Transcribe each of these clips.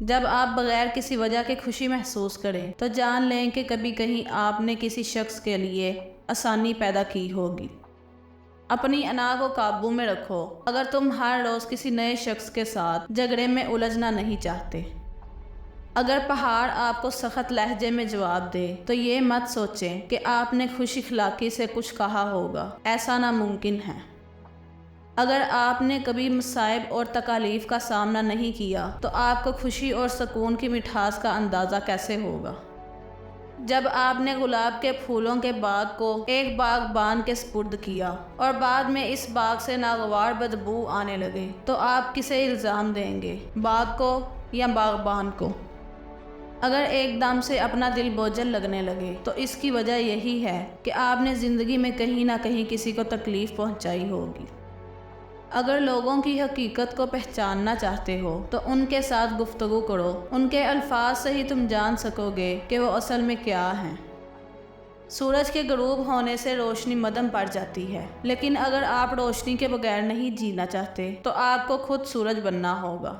جب آپ بغیر کسی وجہ کے خوشی محسوس کریں تو جان لیں کہ کبھی کہیں آپ نے کسی شخص کے لیے آسانی پیدا کی ہوگی۔ اپنی انا کو قابو میں رکھو۔ اگر تم ہر روز کسی نئے شخص کے ساتھ جھگڑے میں الجھنا نہیں چاہتے، اگر پہاڑ آپ کو سخت لہجے میں جواب دے تو یہ مت سوچیں کہ آپ نے خوش اخلاقی سے کچھ کہا ہوگا، ایسا ناممکن ہے۔ اگر آپ نے کبھی مصائب اور تکالیف کا سامنا نہیں کیا تو آپ کو خوشی اور سکون کی مٹھاس کا اندازہ کیسے ہوگا؟ جب آپ نے گلاب کے پھولوں کے باغ کو ایک باغبان کے سپرد کیا اور بعد میں اس باغ سے ناگوار بدبو آنے لگے تو آپ کسے الزام دیں گے، باغ کو یا باغبان کو؟ اگر ایک دم سے اپنا دل بوجھل لگنے لگے تو اس کی وجہ یہی ہے کہ آپ نے زندگی میں کہیں نہ کہیں کسی کو تکلیف پہنچائی ہوگی۔ اگر لوگوں کی حقیقت کو پہچاننا چاہتے ہو تو ان کے ساتھ گفتگو کرو، ان کے الفاظ سے ہی تم جان سکو گے کہ وہ اصل میں کیا ہیں۔ سورج کے غروب ہونے سے روشنی مدھم پڑ جاتی ہے، لیکن اگر آپ روشنی کے بغیر نہیں جینا چاہتے تو آپ کو خود سورج بننا ہوگا۔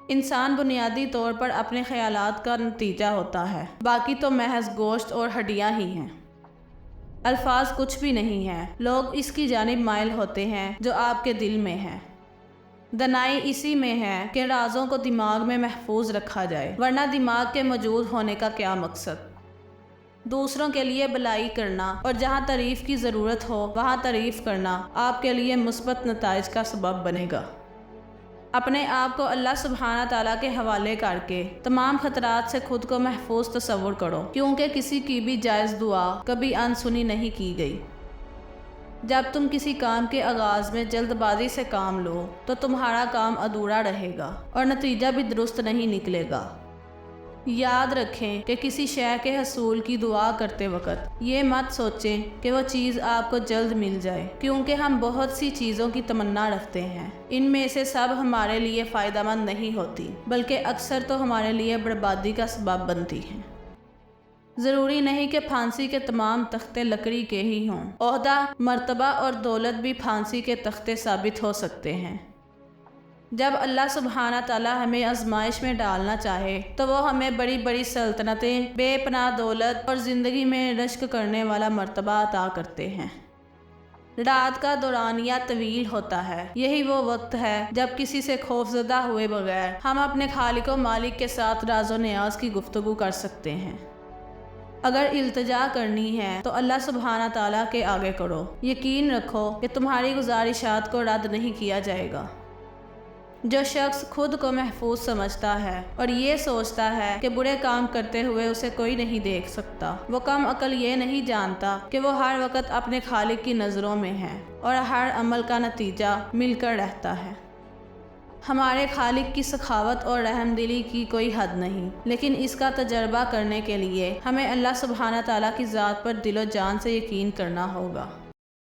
انسان بنیادی طور پر اپنے خیالات کا نتیجہ ہوتا ہے، باقی تو محض گوشت اور ہڈیاں ہی ہیں۔ الفاظ کچھ بھی نہیں ہیں، لوگ اس کی جانب مائل ہوتے ہیں جو آپ کے دل میں ہے۔ دنائی اسی میں ہے کہ رازوں کو دماغ میں محفوظ رکھا جائے، ورنہ دماغ کے موجود ہونے کا کیا مقصد؟ دوسروں کے لیے بھلائی کرنا اور جہاں تعریف کی ضرورت ہو وہاں تعریف کرنا آپ کے لیے مثبت نتائج کا سبب بنے گا۔ اپنے آپ کو اللہ سبحانہ تعالیٰ کے حوالے کر کے تمام خطرات سے خود کو محفوظ تصور کرو، کیونکہ کسی کی بھی جائز دعا کبھی انسنی نہیں کی گئی۔ جب تم کسی کام کے آغاز میں جلد بازی سے کام لو تو تمہارا کام ادھورا رہے گا اور نتیجہ بھی درست نہیں نکلے گا۔ یاد رکھیں کہ کسی شے کے حصول کی دعا کرتے وقت یہ مت سوچیں کہ وہ چیز آپ کو جلد مل جائے، کیونکہ ہم بہت سی چیزوں کی تمنا رکھتے ہیں، ان میں سے سب ہمارے لیے فائدہ مند نہیں ہوتی، بلکہ اکثر تو ہمارے لیے بربادی کا سبب بنتی ہیں۔ ضروری نہیں کہ پھانسی کے تمام تختے لکڑی کے ہی ہوں، عہدہ، مرتبہ اور دولت بھی پھانسی کے تختے ثابت ہو سکتے ہیں۔ جب اللہ سبحانہ تعالیٰ ہمیں آزمائش میں ڈالنا چاہے تو وہ ہمیں بڑی بڑی سلطنتیں، بے پناہ دولت اور زندگی میں رشک کرنے والا مرتبہ عطا کرتے ہیں۔ رات کا دورانیہ طویل ہوتا ہے، یہی وہ وقت ہے جب کسی سے خوفزدہ ہوئے بغیر ہم اپنے خالق و مالک کے ساتھ راز و نیاز کی گفتگو کر سکتے ہیں۔ اگر التجا کرنی ہے تو اللہ سبحانہ تعالیٰ کے آگے کرو، یقین رکھو کہ تمہاری گزارشات کو رد نہیں کیا جائے گا۔ جو شخص خود کو محفوظ سمجھتا ہے اور یہ سوچتا ہے کہ برے کام کرتے ہوئے اسے کوئی نہیں دیکھ سکتا، وہ کم عقل یہ نہیں جانتا کہ وہ ہر وقت اپنے خالق کی نظروں میں ہے اور ہر عمل کا نتیجہ مل کر رہتا ہے۔ ہمارے خالق کی سخاوت اور رحم دلی کی کوئی حد نہیں، لیکن اس کا تجربہ کرنے کے لیے ہمیں اللہ سبحانہ تعالیٰ کی ذات پر دل و جان سے یقین کرنا ہوگا۔